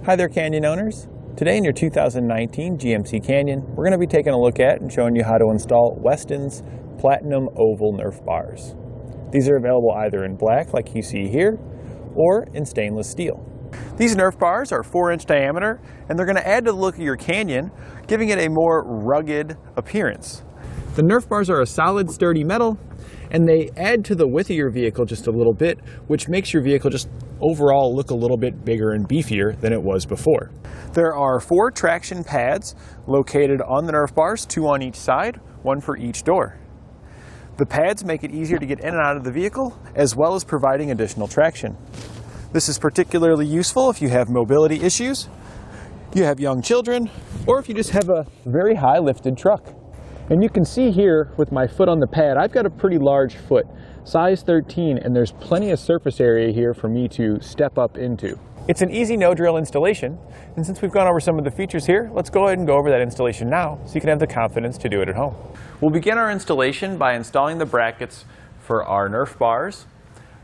Hi there, Canyon owners. Today in your 2019 GMC Canyon, we're going to be taking a look at and showing you how to install Westin's Platinum Oval Nerf Bars. These are available either in black, like you see here, or in stainless steel. These Nerf bars are 4-inch diameter, and they're going to add to the look of your Canyon, giving it a more rugged appearance. The Nerf bars are a solid, sturdy metal, and they add to the width of your vehicle just a little bit, which makes your vehicle just overall look a little bit bigger and beefier than it was before. There are 4 traction pads located on the Nerf bars, 2 on each side, 1 for each door. The pads make it easier to get in and out of the vehicle, as well as providing additional traction. This is particularly useful if you have mobility issues, you have young children, or if you just have a very high lifted truck. And you can see here with my foot on the pad, I've got a pretty large foot, size 13, and there's plenty of surface area here for me to step up into. It's an easy no-drill installation, and since we've gone over some of the features here, let's go ahead and go over that installation now so you can have the confidence to do it at home. We'll begin our installation by installing the brackets for our Nerf bars.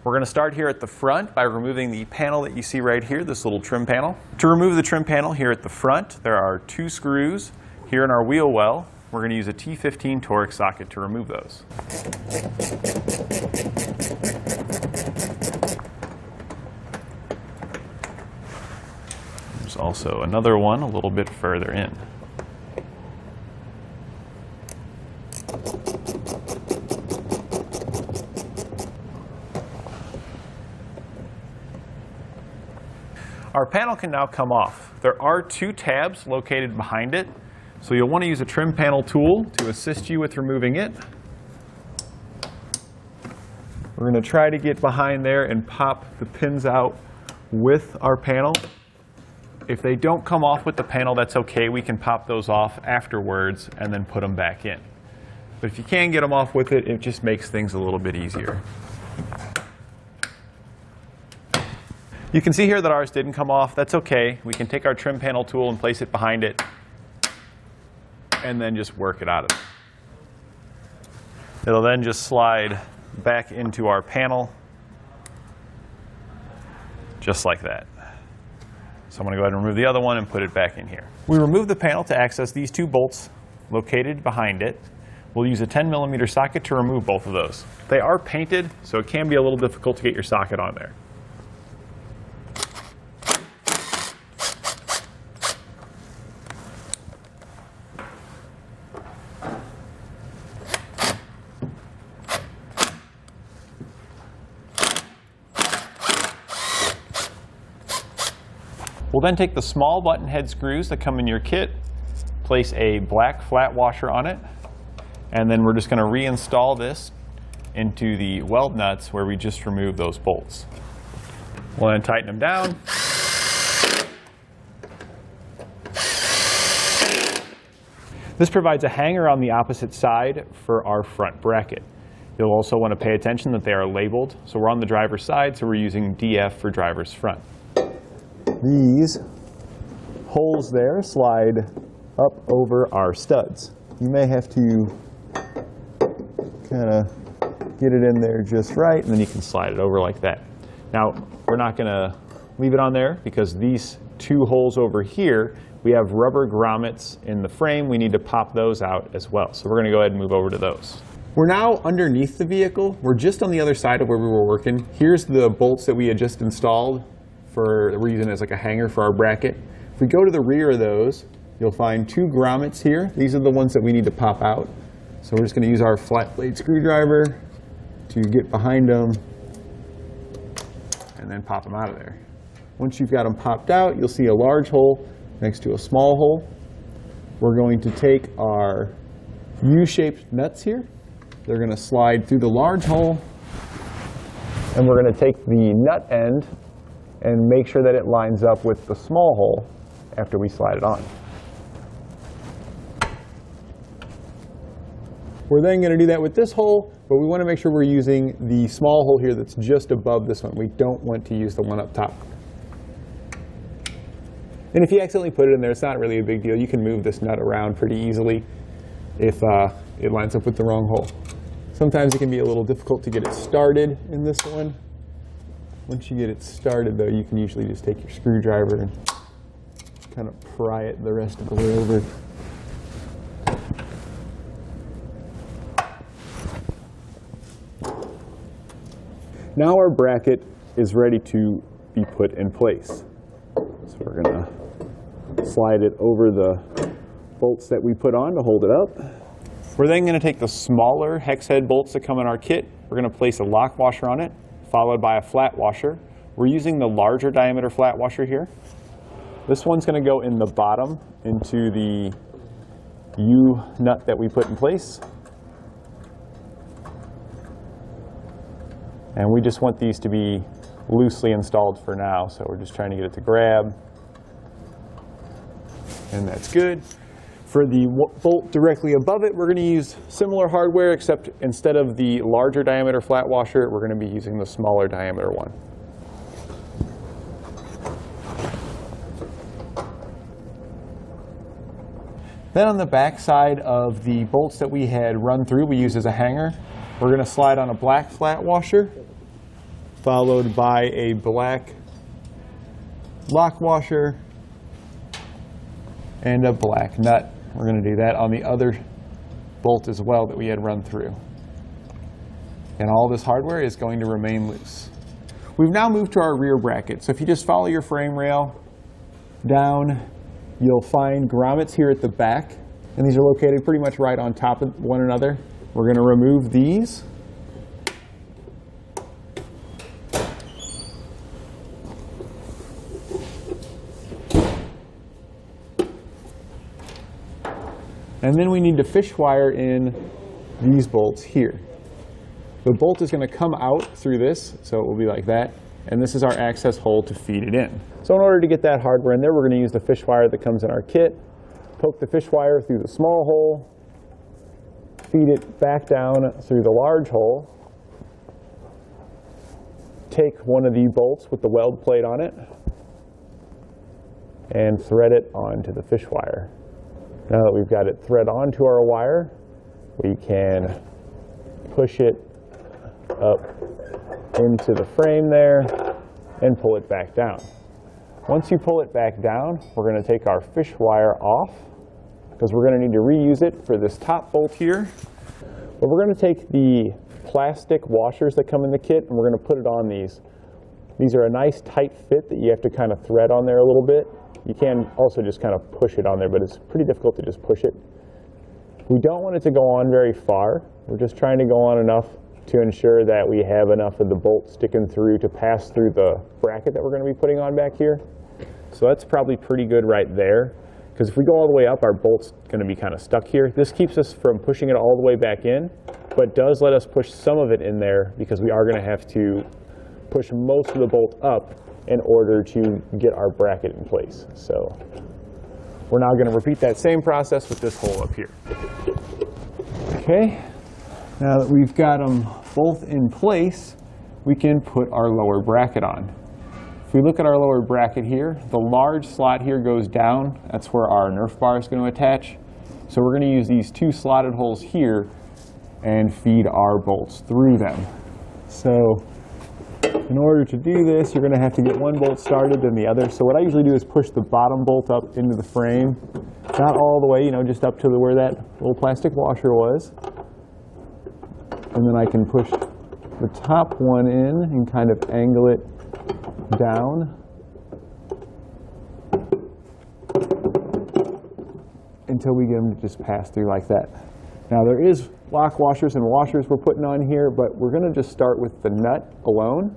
We're going to start here at the front by removing the panel that you see right here, this little trim panel. To remove the trim panel here at the front, there are 2 screws here in our wheel well. We're going to use a T15 Torx socket to remove those. There's also another one a little bit further in. Our panel can now come off. There are 2 tabs located behind it, so you'll want to use a trim panel tool to assist you with removing it. We're going to try to get behind there and pop the pins out with our panel. If they don't come off with the panel, that's okay. We can pop those off afterwards and then put them back in. But if you can get them off with it, it just makes things a little bit easier. You can see here that ours didn't come off. That's okay. We can take our trim panel tool and place it behind it and then just work it out of there. It'll then just slide back into our panel just like that. So I'm going to go ahead and remove the other one and put it back in here. We remove the panel to access these 2 bolts located behind it. We'll use a 10mm socket to remove both of those. They are painted, so it can be a little difficult to get your socket on there. We'll then take the small button head screws that come in your kit, place a black flat washer on it, and then we're just going to reinstall this into the weld nuts where we just removed those bolts. We'll then tighten them down. This provides a hanger on the opposite side for our front bracket. You'll also want to pay attention that they are labeled. So we're on the driver's side, so we're using DF for driver's front. These holes there slide up over our studs. You may have to kind of get it in there just right, and then you can slide it over like that. Now, we're not going to leave it on there because these 2 holes over here, we have rubber grommets in the frame. We need to pop those out as well. So we're going to go ahead and move over to those. We're now underneath the vehicle. We're just on the other side of where we were working. Here's the bolts that we had just installed. We're using it as like a hanger for our bracket. If we go to the rear of those, you'll find 2 grommets here. These are the ones that we need to pop out. So we're just going to use our flat blade screwdriver to get behind them and then pop them out of there. Once you've got them popped out, you'll see a large hole next to a small hole. We're going to take our U-shaped nuts here. They're going to slide through the large hole, and we're going to take the nut end and make sure that it lines up with the small hole after we slide it on. We're then going to do that with this hole, but we want to make sure we're using the small hole here that's just above this one. We don't want to use the one up top. And if you accidentally put it in there, it's not really a big deal. You can move this nut around pretty easily if it lines up with the wrong hole. Sometimes it can be a little difficult to get it started in this one. Once you get it started, though, you can usually just take your screwdriver and Just kind of pry it the rest of the way over. Now our bracket is ready to be put in place. So we're going to slide it over the bolts that we put on to hold it up. We're then going to take the smaller hex head bolts that come in our kit. We're going to place a lock washer on it, followed by a flat washer. We're using the larger diameter flat washer here. This one's going to go in the bottom into the U-nut that we put in place. And we just want these to be loosely installed for now, so we're just trying to get it to grab. And that's good. For the bolt directly above it, we're going to use similar hardware, except instead of the larger diameter flat washer, we're going to be using the smaller diameter one. Then on the back side of the bolts that we had run through, we use as a hanger, we're going to slide on a black flat washer, followed by a black lock washer, and a black nut. We're going to do that on the other bolt as well that we had run through. And all this hardware is going to remain loose. We've now moved to our rear bracket. So if you just follow your frame rail down, you'll find grommets here at the back. And these are located pretty much right on top of one another. We're going to remove these. And then we need to fish wire in these bolts here. The bolt is going to come out through this, so it will be like that. And this is our access hole to feed it in. So in order to get that hardware in there, we're going to use the fish wire that comes in our kit. Poke the fish wire through the small hole. Feed it back down through the large hole. Take one of the bolts with the weld plate on it and thread it onto the fish wire. Now that we've got it thread onto our wire, we can push it up into the frame there and pull it back down. Once you pull it back down, we're going to take our fish wire off because we're going to need to reuse it for this top bolt here. But we're going to take the plastic washers that come in the kit and we're going to put it on these. These are a nice tight fit that you have to kind of thread on there a little bit. You can also just kind of push it on there, but it's pretty difficult to just push it. We don't want it to go on very far. We're just trying to go on enough to ensure that we have enough of the bolt sticking through to pass through the bracket that we're going to be putting on back here. So that's probably pretty good right there, because if we go all the way up, our bolt's going to be kind of stuck here. This keeps us from pushing it all the way back in, but does let us push some of it in there because we are going to have to push most of the bolt up in order to get our bracket in place. So we're now going to repeat that same process with this hole up here. Okay, now that we've got them both in place, we can put our lower bracket on. If we look at our lower bracket here, the large slot here goes down. That's where our Nerf bar is going to attach. So we're going to use these two slotted holes here and feed our bolts through them. So in order to do this, you're going to have to get one bolt started, then the other. So what I usually do is push the bottom bolt up into the frame. Not all the way, just up to where that little plastic washer was. And then I can push the top one in and kind of angle it down until we get them to just pass through like that. Now there is lock washers and washers we're putting on here, but we're going to just start with the nut alone,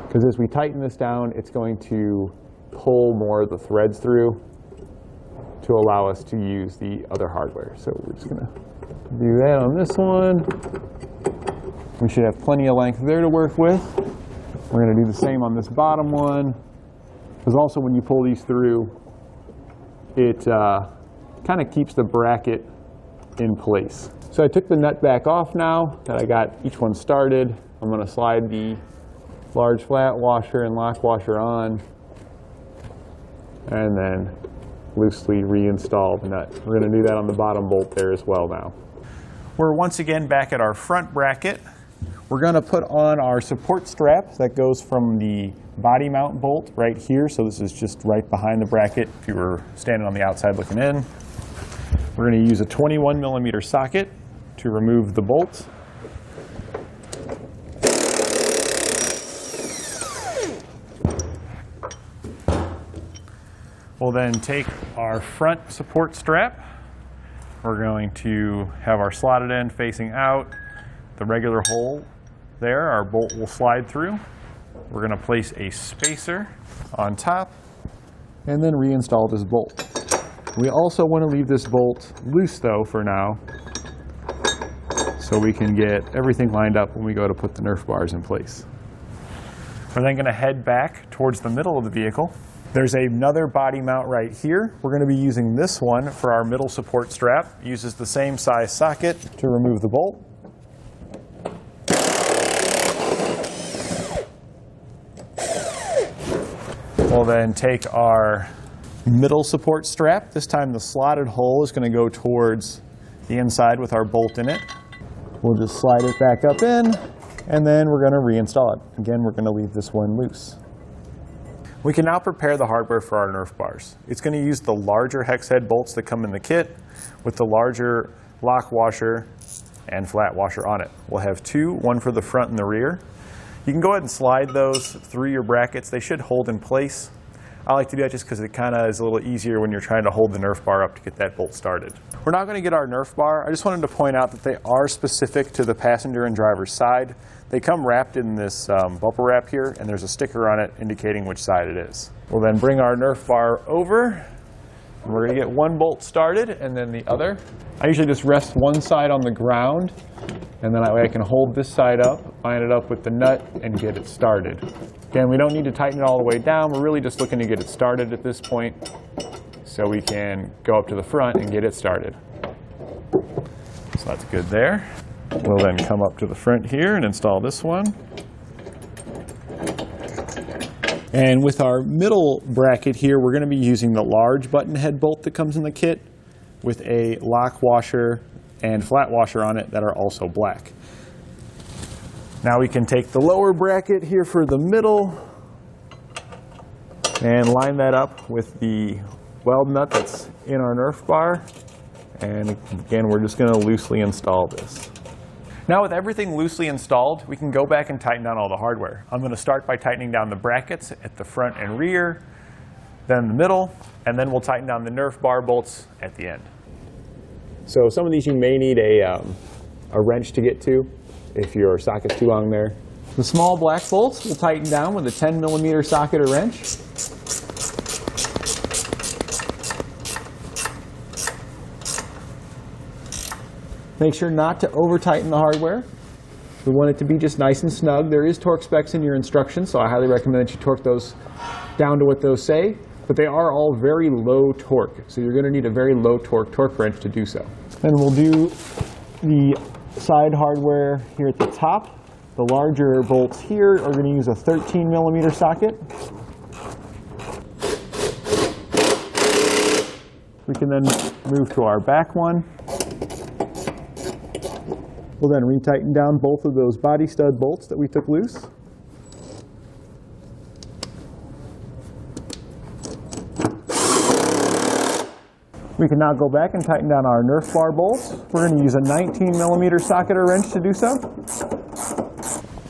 because as we tighten this down, it's going to pull more of the threads through to allow us to use the other hardware. So we're just going to do that on this one. We should have plenty of length there to work with. We're going to do the same on this bottom one, because also when you pull these through, it kind of keeps the bracket in place. So I took the nut back off now that I got each one started. I'm going to slide the large flat washer and lock washer on and then loosely reinstall the nut. We're going to do that on the bottom bolt there as well now. We're once again back at our front bracket. We're going to put on our support strap that goes from the body mount bolt right here. So this is just right behind the bracket if you were standing on the outside looking in. We're going to use a 21mm socket to remove the bolt. We'll then take our front support strap. We're going to have our slotted end facing out. The regular hole there, our bolt will slide through. We're going to place a spacer on top and then reinstall this bolt. We also want to leave this bolt loose though for now, so we can get everything lined up when we go to put the Nerf bars in place. We're then going to head back towards the middle of the vehicle. There's another body mount right here. We're going to be using this one for our middle support strap. It uses the same size socket to remove the bolt. We'll then take our middle support strap. This time the slotted hole is going to go towards the inside with our bolt in it. We'll just slide it back up in, and then we're going to reinstall it. Again, we're going to leave this one loose. We can now prepare the hardware for our Nerf bars. It's going to use the larger hex head bolts that come in the kit with the larger lock washer and flat washer on it. We'll have two, one for the front and the rear. You can go ahead and slide those through your brackets. They should hold in place. I like to do that just because it kind of is a little easier when you're trying to hold the Nerf bar up to get that bolt started. We're now going to get our Nerf bar. I just wanted to point out that they are specific to the passenger and driver's side. They come wrapped in this bubble wrap here, and there's a sticker on it indicating which side it is. We'll then bring our Nerf bar over, and we're going to get one bolt started and then the other. I usually just rest one side on the ground, and then that way I can hold this side up, line it up with the nut, and get it started. Again, we don't need to tighten it all the way down. We're really just looking to get it started at this point so we can go up to the front and get it started. So that's good there. We'll then come up to the front here and install this one. And with our middle bracket here, we're going to be using the large button head bolt that comes in the kit with a lock washer and flat washer on it that are also black. Now we can take the lower bracket here for the middle and line that up with the weld nut that's in our Nerf bar. And again, we're just going to loosely install this. Now with everything loosely installed, we can go back and tighten down all the hardware. I'm going to start by tightening down the brackets at the front and rear, then the middle, and then we'll tighten down the Nerf bar bolts at the end. So some of these you may need a wrench to get to if your socket's too long there. The small black bolts we'll tighten down with a 10mm socket or wrench. Make sure not to over-tighten the hardware. We want it to be just nice and snug. There is torque specs in your instructions, so I highly recommend that you torque those down to what those say. But they are all very low torque, so you're going to need a very low torque wrench to do so. Then we'll do the side hardware here at the top. The larger bolts here are going to use a 13mm socket. We can then move to our back one. We'll then retighten down both of those body stud bolts that we took loose. We can now go back and tighten down our Nerf bar bolts. We're going to use a 19mm socket or wrench to do so.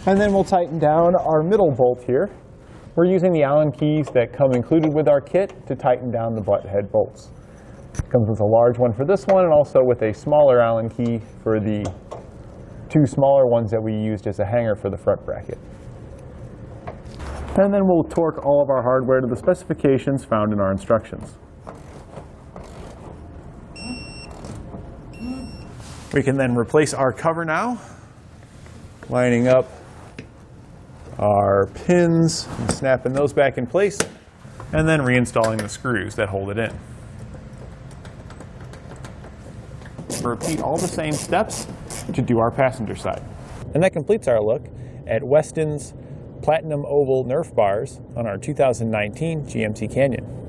And then we'll tighten down our middle bolt here. We're using the Allen keys that come included with our kit to tighten down the butt head bolts. It comes with a large one for this one and also with a smaller Allen key for the two smaller ones that we used as a hanger for the front bracket. And then we'll torque all of our hardware to the specifications found in our instructions. We can then replace our cover now, lining up our pins and snapping those back in place, and then reinstalling the screws that hold it in. Repeat all the same steps to do our passenger side. And that completes our look at Westin's Platinum Oval Nerf Bars on our 2019 GMC Canyon.